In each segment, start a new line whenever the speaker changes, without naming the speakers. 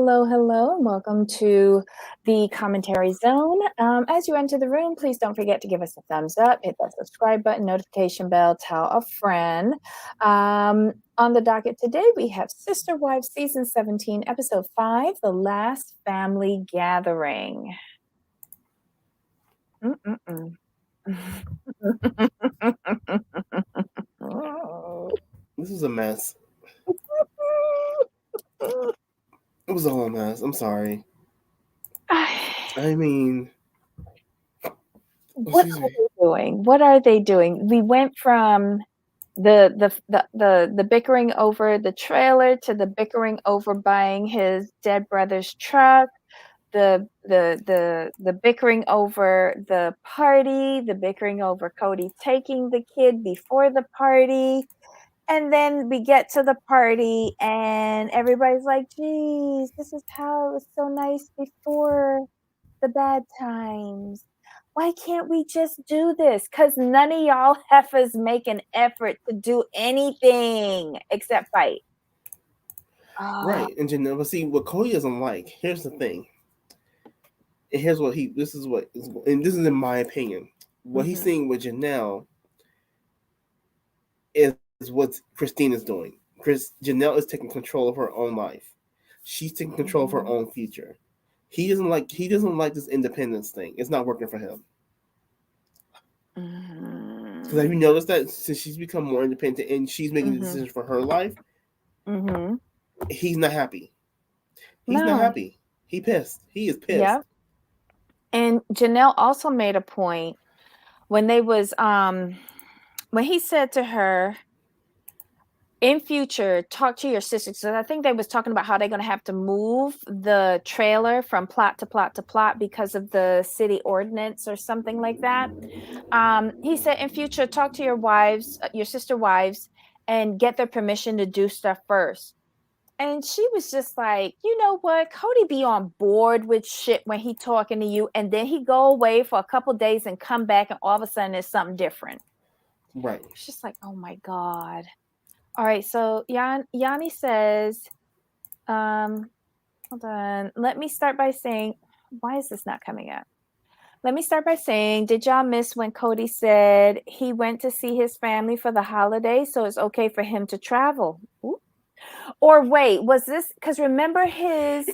hello, hello, and welcome to the commentary zone. As you enter the room, please don't forget to give us a thumbs up, hit that subscribe button, notification bell, tell a friend. On the docket today, we have Sister Wives Season 17, Episode 5, The Last Family Gathering.
This is a mess. It was all a mess. I'm sorry. I mean,
What
excuse
are
me.
they doing? What are they doing? We went from the bickering over the trailer to the bickering over buying his dead brother's truck, the bickering over the party, the bickering over Kody taking the kid before the party. And then we get to the party and everybody's like, geez, this is how it was so nice before the bad times. Why can't we just do this? Because none of y'all heifers make an effort to do anything except fight.
Right, and Janelle, but see what Kody doesn't like. Here's the thing. And here's what he. This is what, and this is in my opinion. What he's seeing with Janelle is what Christine is doing. Janelle is taking control of her own life. She's taking control of her own future. He doesn't like this independence thing. It's not working for him. Because have you noticed that since she's become more independent and she's making the decisions for her life, he's not happy. He's not happy. He pissed. He is pissed.
Yep. And Janelle also made a point when they was when he said to her, in future, talk to your sisters. So I think they was talking about how they're going to have to move the trailer from plot to plot to plot because of the city ordinance or something like that. He said, in future, talk to your wives, your sister wives, and get their permission to do stuff first. And she was just like, you know what? Kody be on board with shit when he talking to you, and then he go away for a couple days and come back, and all of a sudden it's something different.
Right.
It's just like, oh my God. All right, so Yanni says, hold on. Let me start by saying, why is this not coming up? Let me start by saying, did y'all miss when Kody said he went to see his family for the holiday, so it's okay for him to travel? Ooh. Or wait, was this, because remember his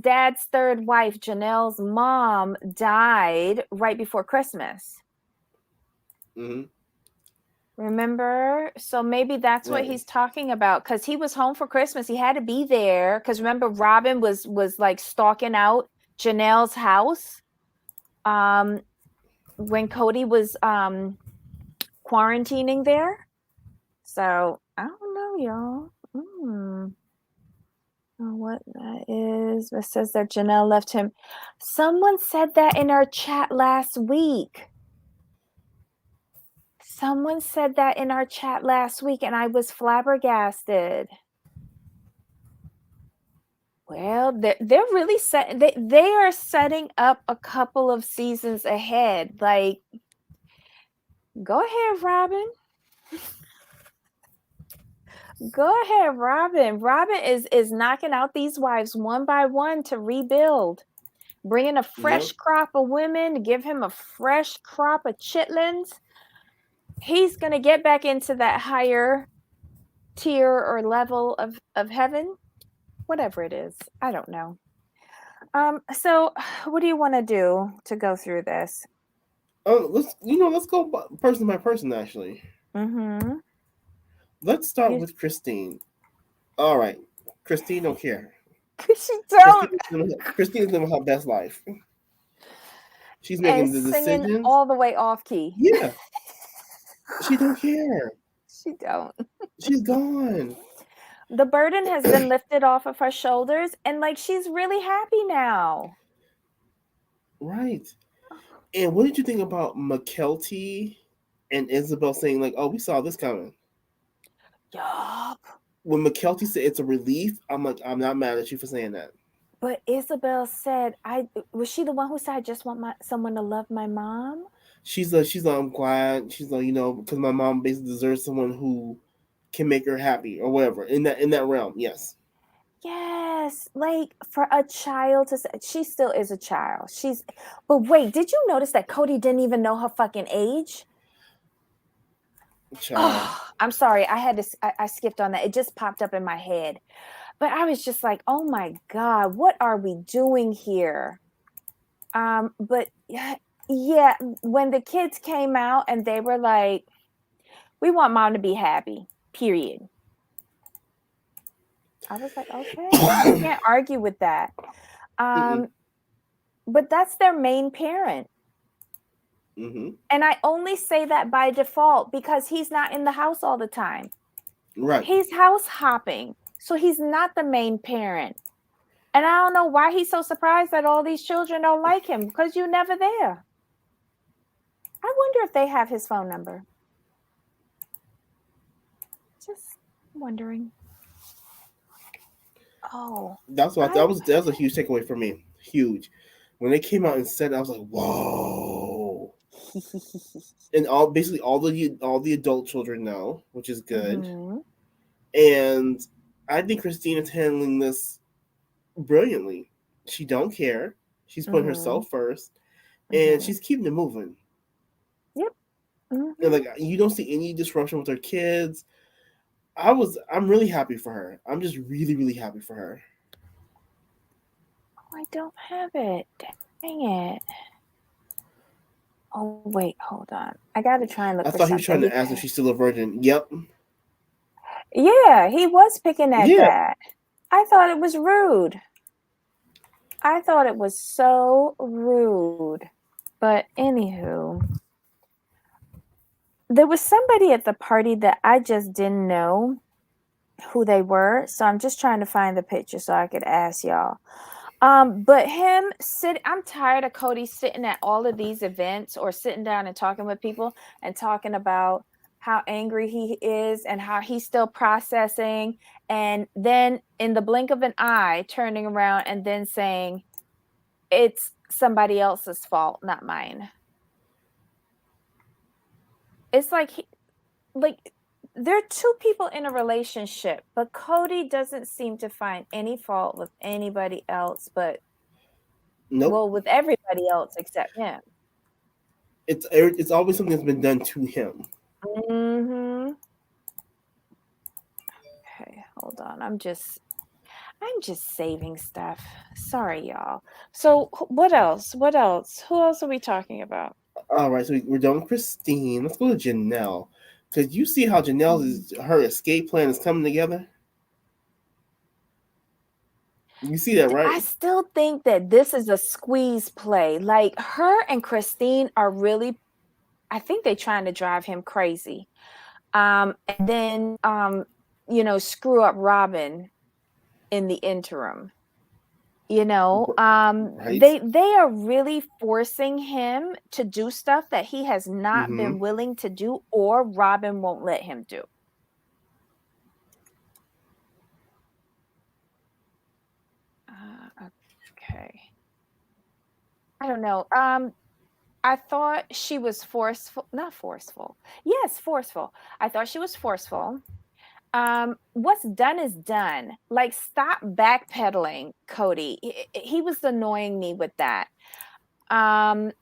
dad's third wife, Janelle's mom, died right before Christmas. Remember? So maybe that's what he's talking about, because he was home for Christmas. He had to be there because remember Robin was like stalking out Janelle's house when Kody was quarantining there. So I don't know, y'all. What that is. It says that Janelle left him. Someone said that in our chat last week. Someone said that in our chat last week, and I was flabbergasted. Well, they're really they are setting up a couple of seasons ahead. Like, go ahead, Robin. Go ahead, Robin. Robin is knocking out these wives one by one to rebuild, bringing a fresh crop of women to give him a fresh crop of chitlins. He's gonna get back into that higher tier or level of heaven, whatever it is. I don't know. So what do you want to do to go through this?
Let's go person by person actually. Let's start with Christine. All right, Christine don't care.
She don't.
Christine's living her best life. She's making the decisions
all the way off key.
Yeah, she don't care.
She don't.
She's gone.
The burden has been lifted off of her shoulders, and like she's really happy now.
Right. And what did you think about McKelty and Isabel saying like, "Oh, we saw this coming"?
Yup.
When McKelty said it's a relief, I'm like, I'm not mad at you for saying that.
But Isabel said, was she the one who said, "I just want someone to love my mom"?
She's like, I'm glad. She's like, because my mom basically deserves someone who can make her happy or whatever in that realm. Yes.
Yes, like for a child to say, she still is a child. But wait, did you notice that Kody didn't even know her fucking age?
Child.
Oh, I'm sorry. I skipped on that. It just popped up in my head. But I was just like, oh my God, what are we doing here? But yeah, when the kids came out and they were like, we want mom to be happy, period. I was like, okay, I can't argue with that. But that's their main parent.
Mm-hmm.
And I only say that by default because he's not in the house all the time.
Right.
He's house hopping. So he's not the main parent. And I don't know why he's so surprised that all these children don't like him because you're never there. I wonder if they have his phone number. Just wondering. Oh,
That's what that was a huge takeaway for me. Huge. When they came out and said it, I was like, whoa. And basically all the adult children know, which is good. Mm-hmm. And I think Christina's handling this brilliantly. She don't care. She's putting herself first, and she's keeping it moving.
Yep.
Mm-hmm. And like you don't see any disruption with her kids. I'm really happy for her. I'm just really, really happy for her.
Oh, I don't have it. Dang it. Oh wait, hold on. I gotta try and look for something.
I thought he was trying to ask if she's still a virgin. Yep.
Yeah, he was picking at that. I thought it was rude. I thought it was so rude. But anywho, there was somebody at the party that I just didn't know who they were. So I'm just trying to find the picture so I could ask y'all. But I'm tired of Kody sitting at all of these events or sitting down and talking with people and talking about how angry he is and how he's still processing. And then in the blink of an eye, turning around and then saying, it's somebody else's fault, not mine. It's like, there are two people in a relationship, but Kody doesn't seem to find any fault with anybody else, but with everybody else except him.
It's always something that's been done to him.
Mm-hmm. Okay, hold on. I'm just saving stuff. Sorry, y'all. So what else? Who else are we talking about?
All right, so we're done with Christine. Let's go to Janelle. Because you see how her escape plan is coming together? You see that, right?
I still think that this is a squeeze play. Like her and Christine are really, I think they're trying to drive him crazy. And then, screw up Robin in the interim. Right. They are really forcing him to do stuff that he has not been willing to do, or Robin won't let him do. Okay. I don't know. I thought she was forceful, not forceful. Yes, forceful. I thought she was forceful. What's done is done. Like, stop backpedaling, Kody. He was annoying me with that. And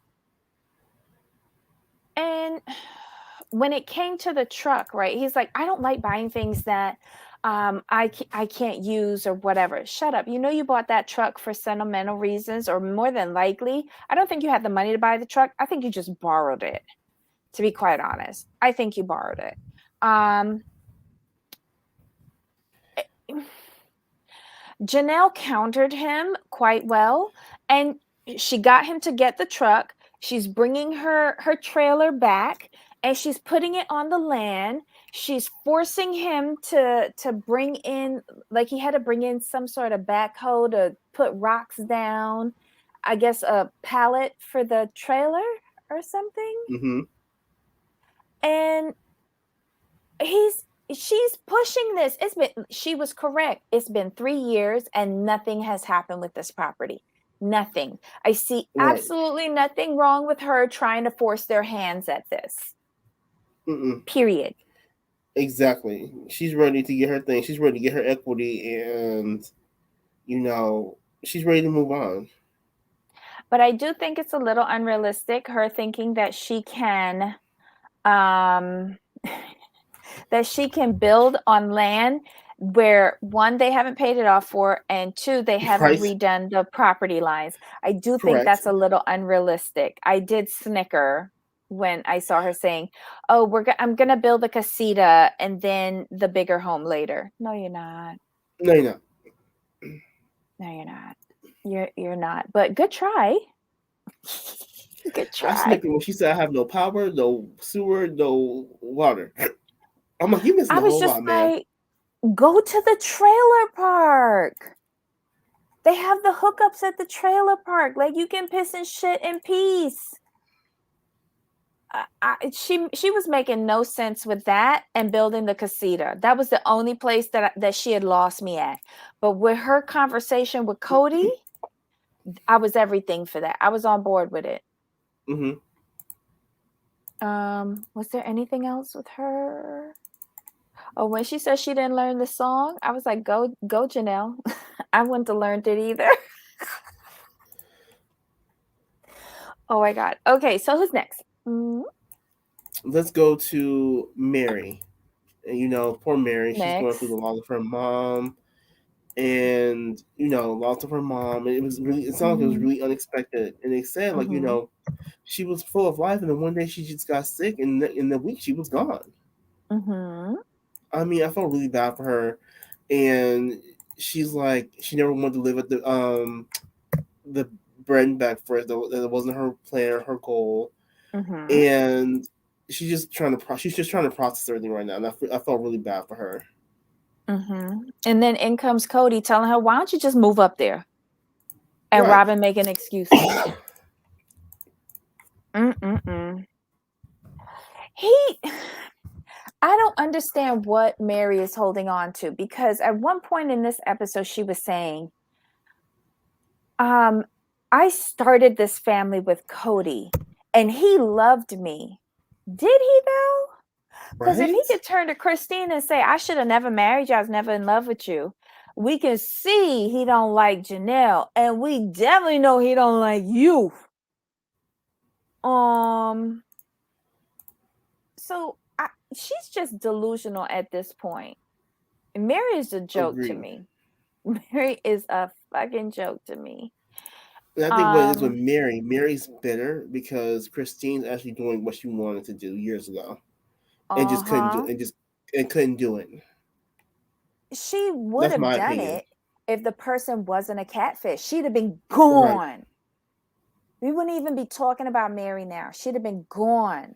when it came to the truck, right, he's like, I don't like buying things that I can't use or whatever. Shut up. You know you bought that truck for sentimental reasons, or more than likely, I don't think you had the money to buy the truck. I think you just borrowed it, to be quite honest. I think you borrowed it. Janelle countered him quite well, and she got him to get the truck. She's bringing her trailer back, and she's putting it on the land. She's forcing him to bring in, like he had to bring in some sort of backhoe to put rocks down, I guess a pallet for the trailer or something. And she's pushing this. She was correct. It's been 3 years and nothing has happened with this property. Nothing. I see absolutely nothing wrong with her trying to force their hands at this. Period.
Exactly. She's ready to get her thing. She's ready to get her equity, and she's ready to move on.
But I do think it's a little unrealistic, her thinking that she can um that she can build on land where one, they haven't paid it off for, and two, they haven't
Right?
redone the property lines. I do think
Correct.
that's a little unrealistic. I did snicker when I saw her saying, "Oh, I'm gonna build a casita and then the bigger home later." No, you're not.
No, you're not.
No, you're not. You're not. But good try. Good
I
try.
snickered when she said I have no power, no sewer, no water. I'm like, you missing
I
a
was
whole
just
lot, man.
like, go to the trailer park. They have the hookups at the trailer park. Like you can piss and shit in peace. She was making no sense with that and building the casita. That was the only place that she had lost me at. But with her conversation with Kody, I was everything for that. I was on board with it.
Mm-hmm.
Was there anything else with her? Oh, when she said she didn't learn the song, I was like, go, Janelle. I wouldn't have learned it either. Oh my God. Okay, so who's next?
Let's go to Meri. And poor Meri, she's going through
Next.
the loss of her mom. And loss of her mom. And it sounded like it was
Mm-hmm.
really unexpected. And they said, like,
Mm-hmm.
she was full of life, and then one day she just got sick, and in the week she was gone.
Mm-hmm.
I mean, I felt really bad for her. And she's like, she never wanted to live at the bread and breakfast. That wasn't her plan or her goal.
Mm-hmm.
And she's just trying to process everything right now, and I felt really bad for her.
Mm-hmm. And then in comes Kody telling her, why don't you just move up there? And
Right.
Robin making excuses. Mm-mm-mm. He, I don't understand what Meri is holding on to, because at one point in this episode, she was saying, I started this family with Kody and he loved me. Did he though? Because if he
Right?
could turn to Christine and say, I should have never married you, I was never in love with you, we can see he don't like Janelle, and we definitely know he don't like you. So she's just delusional at this point. Meri is a joke to
Agreed.
me. Meri is a fucking joke to me.
And I think what it is with
Um,
Meri's bitter because Christine's actually doing what she wanted to do years ago, and just couldn't do
uh-huh.
and couldn't do it.
She would
That's
have
my
done
opinion.
it if the person wasn't a catfish. She'd have been
Right.
gone. We wouldn't even be talking about Meri now. She'd have been gone.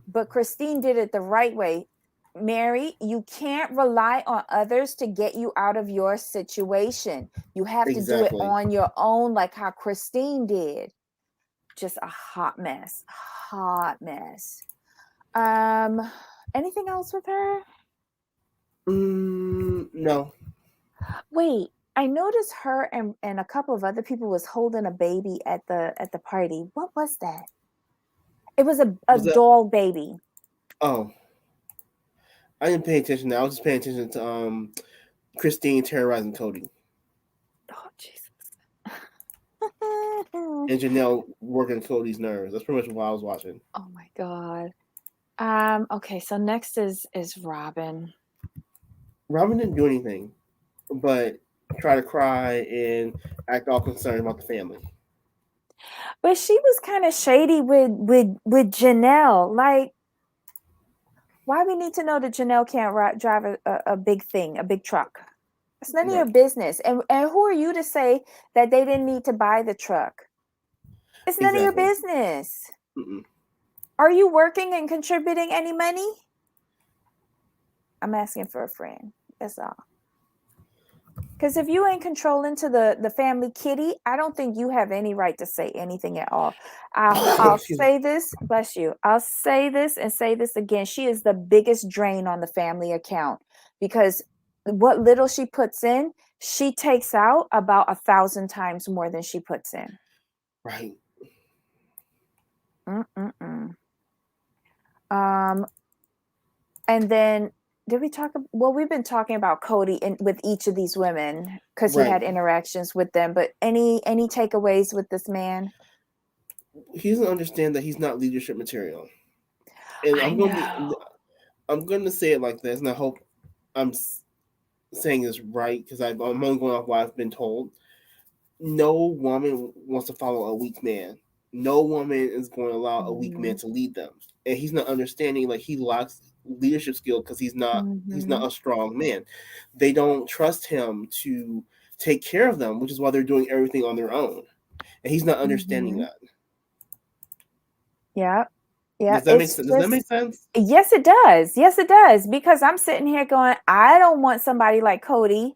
But Christine did it the right way. Meri, you can't rely on others to get you out of your situation. You have to do it
Exactly.
on your own, like how Christine did. Just a hot mess. Hot mess. Anything else with her?
No.
Wait, I noticed her and a couple of other people was holding a baby at the party. What was that? It was a
Was that?
doll baby.
Oh, I didn't pay attention. Now I was just paying attention to Christine terrorizing Kody
Oh Jesus.
and Janelle working Cody's nerves. That's pretty much what I was watching.
Oh my God. Okay, so next is Robin.
Robin didn't do anything, but try to cry and act all concerned about the family.
But she was kind of shady with Janelle. Like, why we need to know that Janelle can't drive a big thing, a big truck? It's none of your
Right.
business. And who are you to say that they didn't need to buy the truck? It's none of your
Exactly.
business.
Mm-mm.
Are you working and contributing any money? I'm asking for a friend. That's all. Because if you ain't controlling to the family kitty, I don't think you have any right to say anything at all. I'll
Excuse me.
say this, bless you. I'll say this and say this again. She is the biggest drain on the family account, because what little she puts in, she takes out about 1,000 times more than she puts in.
Right.
Mm-mm-mm. And then did we talk? Well, we've been talking about Kody with each of these women because he
Right.
had interactions with them. But any takeaways with this man?
He doesn't understand that he's not leadership material. And
I know.
I'm going to say it like this, and I hope I'm saying this right because I'm only going off what I've been told. No woman wants to follow a weak man. No woman is going to allow a weak man to lead them, and he's not understanding like he lacks leadership skill because he's not a strong man. They don't trust him to take care of them, which is why they're doing everything on their own, and he's not understanding that.
Yeah. Yeah.
Does that make sense? Does that make sense?
Yes, it does. Yes, it does. Because I'm sitting here going, I don't want somebody like Kody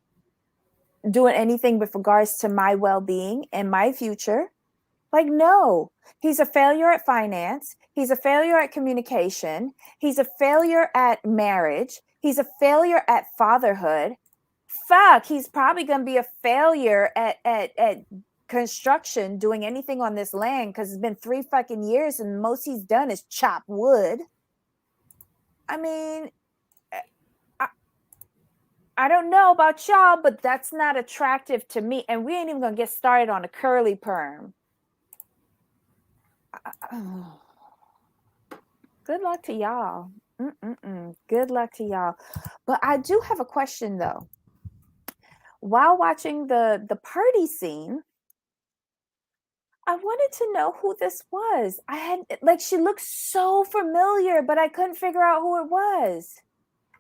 doing anything with regards to my well-being and my future. Like, no, he's a failure at finance. He's a failure at communication. He's a failure at marriage. He's a failure at fatherhood. Fuck, he's probably going to be a failure at construction, doing anything on this land because it's been 3 fucking years and most he's done is chop wood. I mean, I don't know about y'all, but that's not attractive to me. And we ain't even going to get started on a curly perm. Good luck to y'all. Good luck to y'all. But I do have a question though. While watching the party scene, I wanted to know who this was. I had like she looked so familiar, but I couldn't figure out who it was.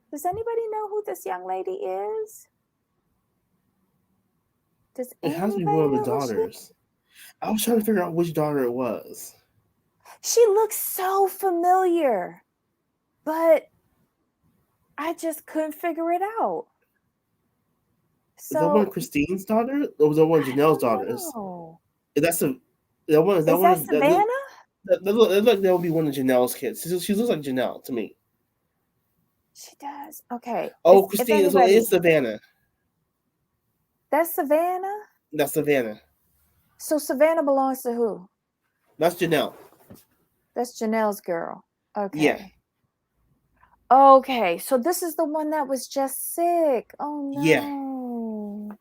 Does anybody know who this young lady is? Does
It has to be
anybody
one of the
know who she is?
daughters. I was trying to figure out which daughter it was.
She looks so familiar, but I just couldn't figure it out.
Is that one of
So
Christine's daughter, or was that one of Janelle's daughters? That's a that one. Is that
is
one?
that Savannah?
That looks like that would be one of Janelle's kids. She looks like Janelle to me.
She does. Okay.
Oh,
If
Christine. So it
anybody,
is Savannah.
that's Savannah.
That's Savannah.
So Savannah belongs to who?
That's Janelle.
That's Janelle's girl. Okay.
Yeah.
Okay. So this is the one that was just sick. Oh no.
Yeah.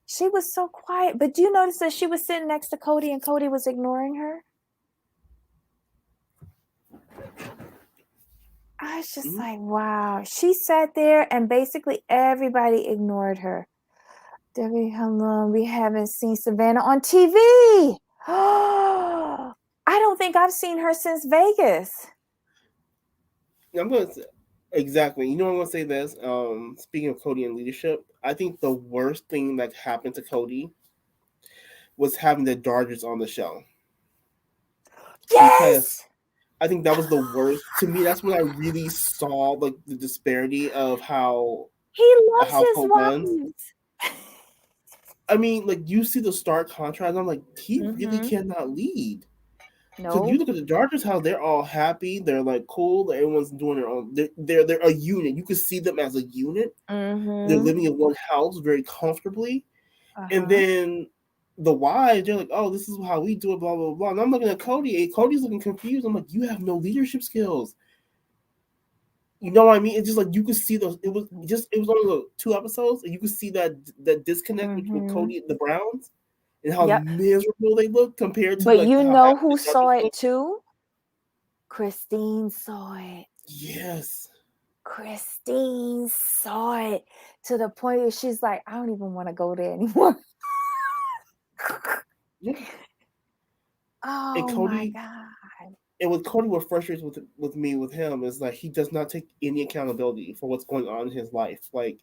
She was so quiet. But do you notice that she was sitting next to Kody and Kody was ignoring her? I was just like, wow. She sat there and basically everybody ignored her. Debbie, how long we haven't seen Savannah on TV? I don't think I've seen her since Vegas.
I'm gonna say, exactly. You know, I'm gonna say this. Speaking of Kody and leadership, I think the worst thing that happened to Kody was having the Dodgers on the show.
Yes.
Because I think that was the worst. To me, that's when I really saw like the disparity of how
he loves his
household
wives.
I mean, like you see the stark contrast. I'm like, he really cannot lead. Because you look at the Dodgers, how they're all happy, they're like cool, everyone's doing their own. They're a unit. You can see them as a unit. They're living in one house very comfortably, and then the wives, they're like, oh, this is how we do it, blah blah blah. And I'm looking at Kody, and Cody's looking confused. I'm like, you have no leadership skills. You know what I mean? It's just like you could see those. It was only like 2 episodes, and you could see that disconnect between Kody and the Browns, and how miserable they look compared to.
But
like
you
how
know
happy
who
the
saw
Dodgers
it
look.
too? Christine saw it.
Yes.
Christine saw it to the point where she's like, I don't even want to go there anymore.
Yeah.
Oh
And Kody,
my God.
And with Kody, what frustrates with me with him is like he does not take any accountability for what's going on in his life. Like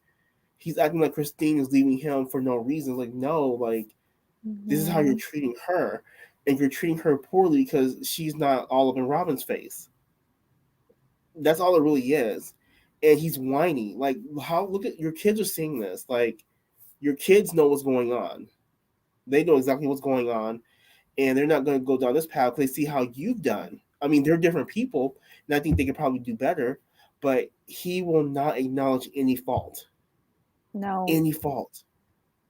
he's acting like Christine is leaving him for no reason. Like no, like this is how you're treating her, and you're treating her poorly because she's not all up in Robin's face. That's all it really is. And he's whiny. Like how look at your kids are seeing this. Like your kids know what's going on. They know exactly what's going on, and they're not going to go down this path because they see how you've done. I mean, they're different people, and I think they could probably do better, but he will not acknowledge any fault.
No.
Any fault.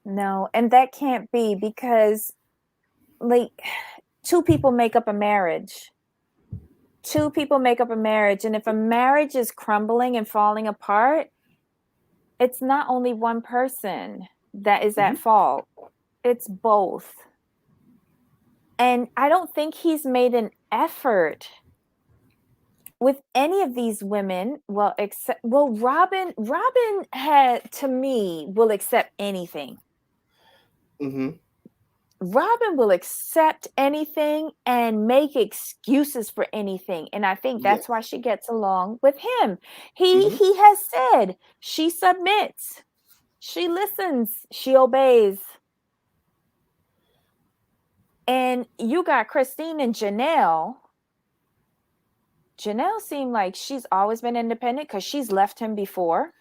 No. And that can't be because, like, 2 people make up a marriage. two people make up a marriage, and if a marriage is crumbling and falling apart, it's not only one person that is
Mm-hmm.
at fault, it's both. And I don't think he's made an effort with any of these women. Well, except, well, Robin had, to me, will accept anything.
Mm-hmm.
Robin will accept anything and make excuses for anything. And I think
Yes.
that's why she gets along with him. He
Mm-hmm.
he has said she submits, she listens, she obeys. And you got Christine and Janelle. Janelle seemed like she's always been independent because she's left him before.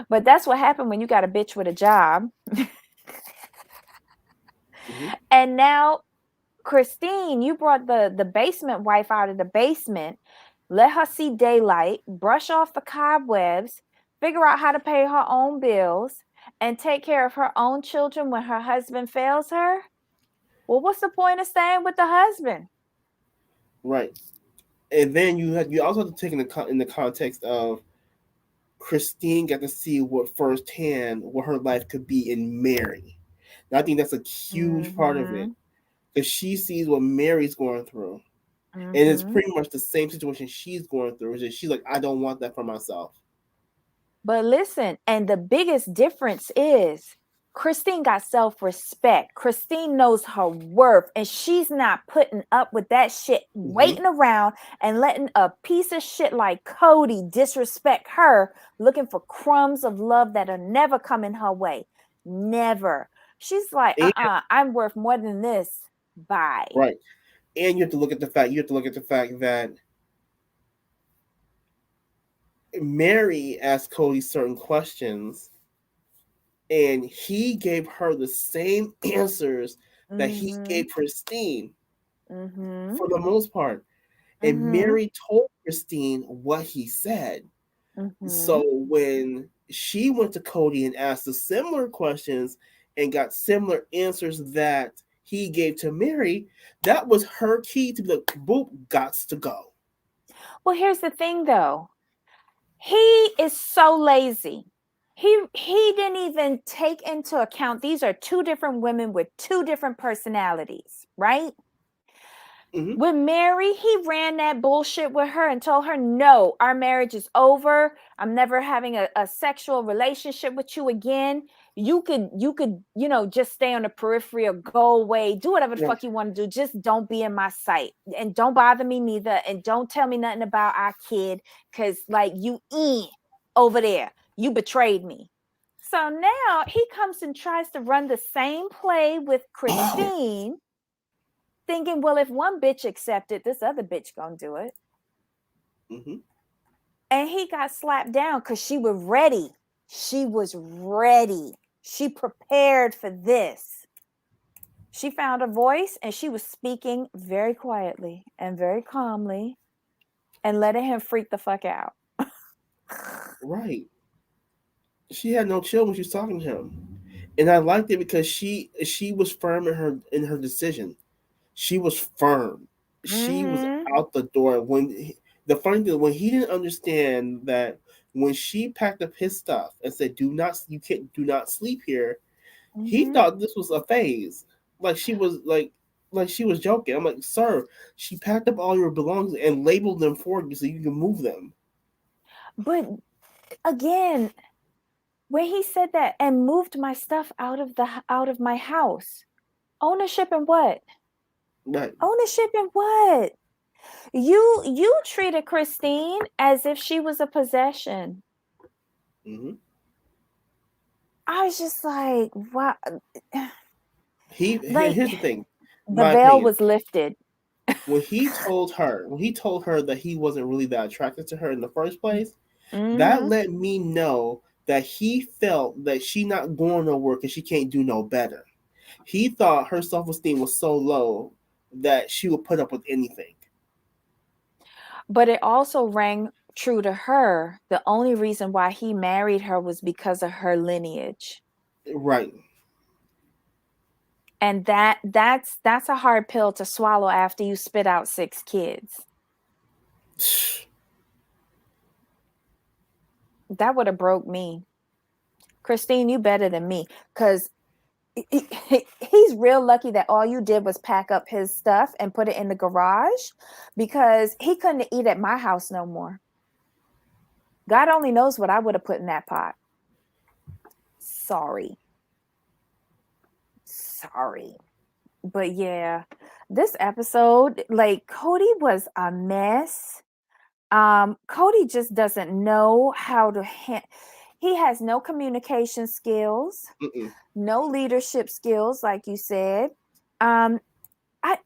But that's what happened when you got a bitch with a job.
Mm-hmm.
And now, Christine, you brought the basement wife out of the basement, let her see daylight, brush off the cobwebs, figure out how to pay her own bills, and take care of her own children when her husband fails her. Well, what's the point of staying with the husband?
Right. And then you also have to take in the context of Christine got to see what firsthand what her life could be in Meri. And I think that's a huge part of it
Mm-hmm.
because she sees what Mary's going through, and it's
Mm-hmm.
pretty much the same situation she's going through. Is that she's like, I don't want that for myself.
But listen, and the biggest difference is Christine got self respect. Christine knows her worth, and she's not putting up with that shit,
Mm-hmm.
waiting around and letting a piece of shit like Kody disrespect her, looking for crumbs of love that are never coming her way. Never. She's like,
And,
I'm worth more than this. Bye.
right. And you have to look at the fact. You have to look at the fact that Meri asked Kody certain questions, and he gave her the same answers that he
Mm-hmm.
gave Christine
Mm-hmm.
for the most part. And
Mm-hmm.
Meri told Christine what he said.
Mm-hmm.
So when she went to Kody and asked the similar questions and got similar answers that he gave to Meri, that was her key to be like, boop, gots to go.
Well, here's the thing though. He is so lazy. He didn't even take into account these are two different women with two different personalities, right?
Mm-hmm.
With Meri, he ran that bullshit with her and told her, no, our marriage is over. I'm never having a sexual relationship with you again. Just stay on the periphery or go away. Do whatever the
Right.
fuck you want to do. Just don't be in my sight. And don't bother me neither. And don't tell me nothing about our kid. Cause like over there. You betrayed me. So now he comes and tries to run the same play with Christine, thinking, well, if one bitch accepted, this other bitch gonna do it.
Mm-hmm.
And he got slapped down because she was ready. She was ready. She prepared for this. She found a voice and she was speaking very quietly and very calmly and letting him freak the fuck out.
Right. She had no chill when she was talking to him. And I liked it because she was firm in her decision. She was firm. She was
Mm-hmm.
out the door the funny thing when he didn't understand that when she packed up his stuff and said, do not sleep here," he
Mm-hmm.
thought this was a phase. Like she was joking. I'm like, sir, she packed up all your belongings and labeled them for you so you can move them.
But again, when he said that and moved my stuff out of my house, ownership in what?
Right.
Ownership in what? You treated Christine as if she was a possession.
Mm-hmm.
I was just like, wow.
And
Like
here's the thing,
the
my
veil
opinion.
was lifted.
When he told her that he wasn't really that attracted to her in the first place, that
Mm-hmm.
let me know that he felt that she not going nowhere because she can't do no better. He thought her self-esteem was so low that she would put up with anything.
But it also rang true to her. The only reason why he married her was because of her lineage.
Right.
And that's a hard pill to swallow after you spit out 6 kids. That would have broke me. Christine, you better than me, because he's real lucky that all you did was pack up his stuff and put it in the garage, because he couldn't eat at my house no more. God only knows what I would have put in that pot. Sorry. But yeah, this episode, like, Kody was a mess. Kody just doesn't know how to he has no communication skills,
Mm-mm.
no leadership skills, like you said. um I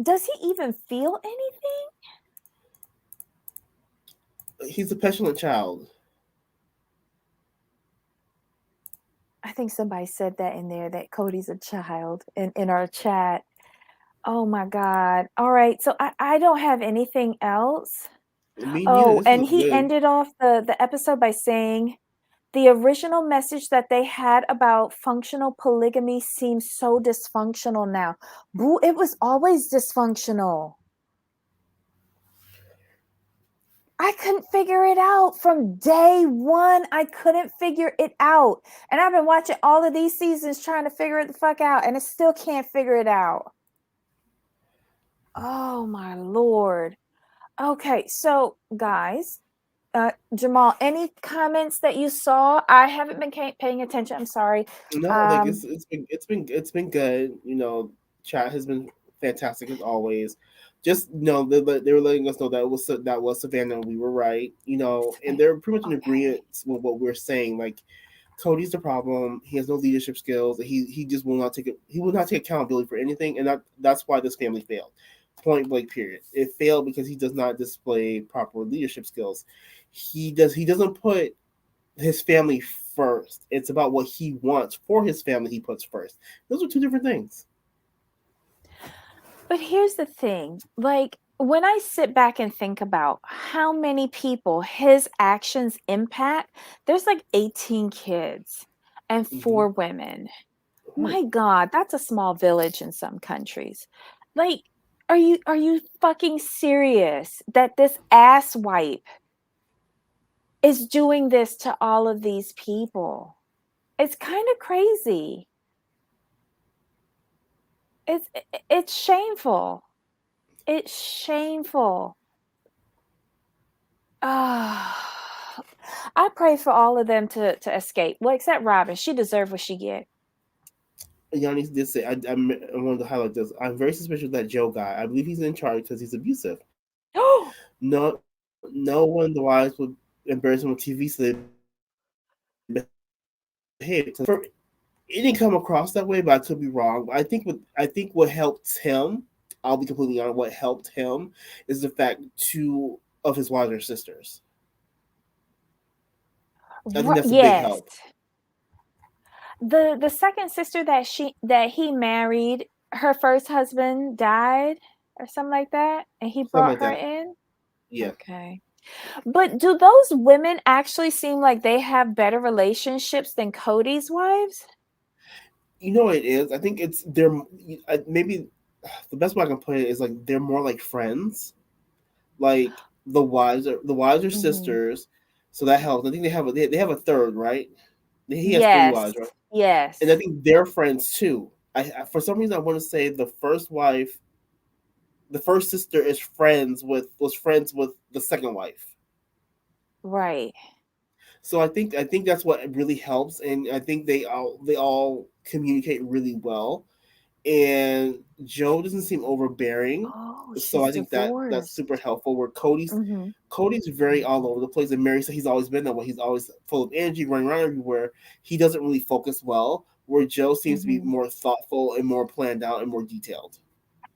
Does he even feel anything?
He's a petulant child.
I think somebody said that in there, that Kody's a child, in our chat. Oh my God. All right. So I don't have anything else.
Me neither.
Oh,
This
and
was
he
good.
ended off the episode by saying the original message that they had about functional polygamy seems so dysfunctional now. Boo, it was always dysfunctional. I couldn't figure it out from day one. I couldn't figure it out. And I've been watching all of these seasons trying to figure it the fuck out, and I still can't figure it out. Oh my Lord. Okay, so guys, Jamal, any comments that you saw? I haven't been paying attention. I'm sorry.
No, like
Um,
it's been good. Chat has been fantastic as always. Just they were letting us know that was Savannah and we were right. And they're pretty much in
okay.
agreement with what we're saying. Like Cody's the problem. He has no leadership skills. He just will not take it. He will not take accountability for anything, and that's why this family failed. Point blank. Period. It failed because he does not display proper leadership skills. He doesn't put his family first. It's about what he wants for his family. He puts first. Those are two different things.
But here's the thing, like, when I sit back and think about how many people his actions impact, there's like 18 kids and
Mm-hmm.
4 women.
Right.
My God, that's a small village in some countries. Like, are you fucking serious that this asswipe is doing this to all of these people? It's kind of crazy. It's it's shameful. It's shameful. Ah, I pray for all of them to escape. Well, except Robin. She deserved what she get.
Yanni did say, I wanted to highlight this. I'm very suspicious of that Joe guy. I believe he's in charge because he's abusive.
Oh,
No one of the wives would embarrass him on TV, so they behave. It didn't come across that way, but I could be wrong. I think what helped him, I'll be completely honest, what helped him is the fact two of his wives are sisters. I think that's a big
yes.
help.
The second sister that he married, her first husband died or something like that, and he
Something
brought
like
her
that.
in.
Yeah.
Okay. But do those women actually seem like they have better relationships than Cody's wives?
You know what it is? I think it's they're maybe the best way I can put it is like they're more like friends. Like the wives are
Hmm.
sisters, so that helps. I think they have a third, right? He has three
Yes.
wives, right? And I
Yes.
think they're friends too. For some reason I want to say the first sister was friends with the second wife.
Right.
So I think that's what really helps, and I think they all communicate really well. And Joe doesn't seem overbearing,
Oh,
so
she's
I think that's
divorced.
super helpful. Where Cody's very all over the place, and Meri said he's always been that way. He's always full of energy, running around everywhere. He doesn't really focus well. Where Joe seems to be
Hmm.
more thoughtful and more planned out and more detailed.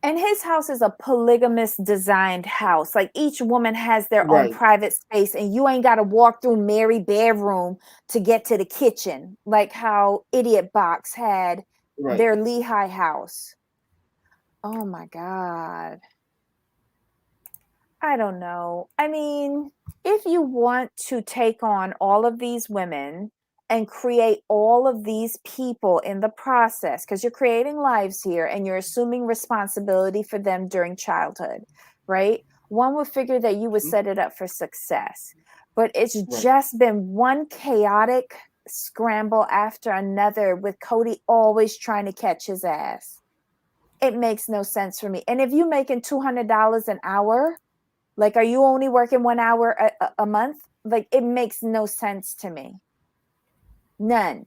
And his house is a polygamous designed house. Like, each woman has their own
Right,
private space, and you ain't got to walk through Mary bedroom to get to the kitchen, like how Idiot Box had
right.
their Lehigh house. Oh my God. I don't know. I mean, if you want to take on all of these women and create all of these people in the process, because you're creating lives here and you're assuming responsibility for them during childhood, right? One would figure that you would set it up for success, but it's just been one chaotic scramble after another, with Kody always trying to catch his ass. It makes no sense for me. And if you're making $200 an hour, like, are you only working 1 hour a month? Like, it makes no sense to me. None.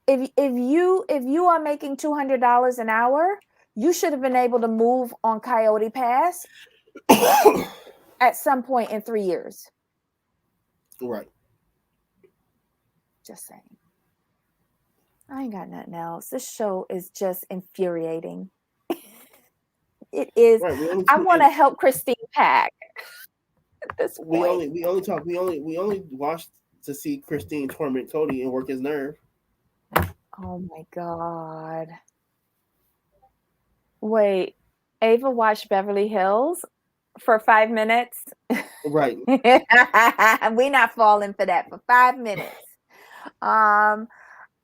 If you are making $200 an hour, you should have been able to move on Coyote Pass at some point in 3 years.
Right.
Just saying. I ain't got nothing else. This show is just infuriating. It is.
Right.
I want to help Christine pack at this point.
We only watched to see Christine torment Kody and work his nerve.
Oh my God. Wait, Ava watched Beverly Hills for 5 minutes?
Right.
We not falling for that for 5 minutes.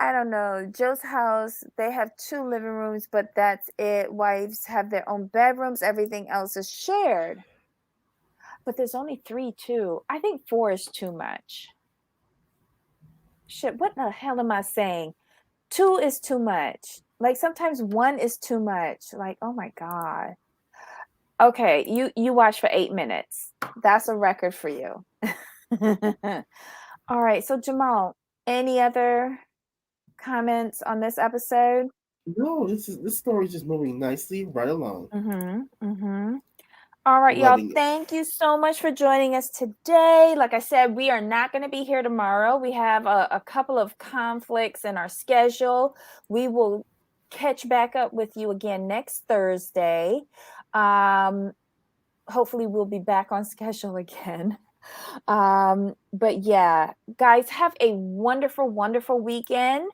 I don't know. Joe's house, they have 2 living rooms, but that's it. Wives have their own bedrooms. Everything else is shared. But there's only 3 too. I think 4 is too much. Shit, what the hell am I saying? 2 is too much. Like, sometimes 1 is too much. Like, oh my God. Okay, you watch for 8 minutes. That's a record for you. All right, so Jamal, any other comments on this episode?
No, this story is just moving nicely right along.
All right,
Loving
y'all. Thank you so much for joining us today. Like I said, we are not going to be here tomorrow. We have a couple of conflicts in our schedule. We will catch back up with you again next Thursday. Hopefully we'll be back on schedule again. But yeah, guys, have a wonderful, wonderful weekend.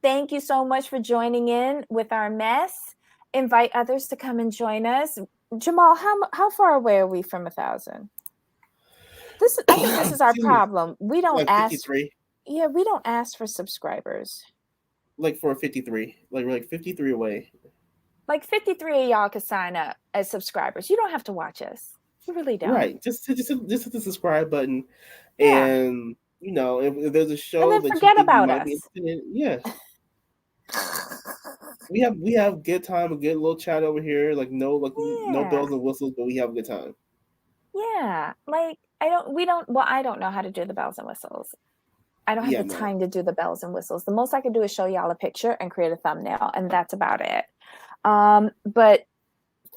Thank you so much for joining in with our mess. Invite others to come and join us. Jamal, how far away are we from 1,000? I think this is our problem. We don't
like
ask.
53.
Yeah, we don't ask for subscribers.
Like for 53, like we're like 53 away.
Like 53 of y'all could sign up as subscribers. You don't have to watch us. You really don't.
Right. Just hit the subscribe button, and you know, if there's a show
and then
that
forget
you think you
about
might
us.
be interested in, yeah. We have good time, a good little chat over here. Like no bells and whistles, but we have a good time.
Yeah, like I don't know how to do the bells and whistles. I don't have the time to do the bells and whistles. The most I can do is show y'all a picture and create a thumbnail, and that's about it. But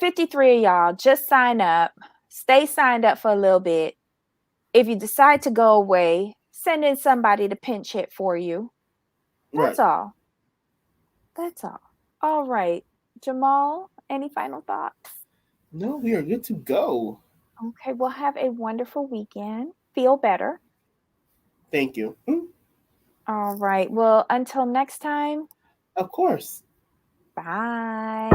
53 of y'all, just sign up. Stay signed up for a little bit. If you decide to go away, send in somebody to pinch hit for you. That's all. That's all. All right. Jamal, any final thoughts?
No, we are good to go.
Okay, well, have a wonderful weekend. Feel better.
Thank you.
All right. Well, until next time.
Of course.
Bye.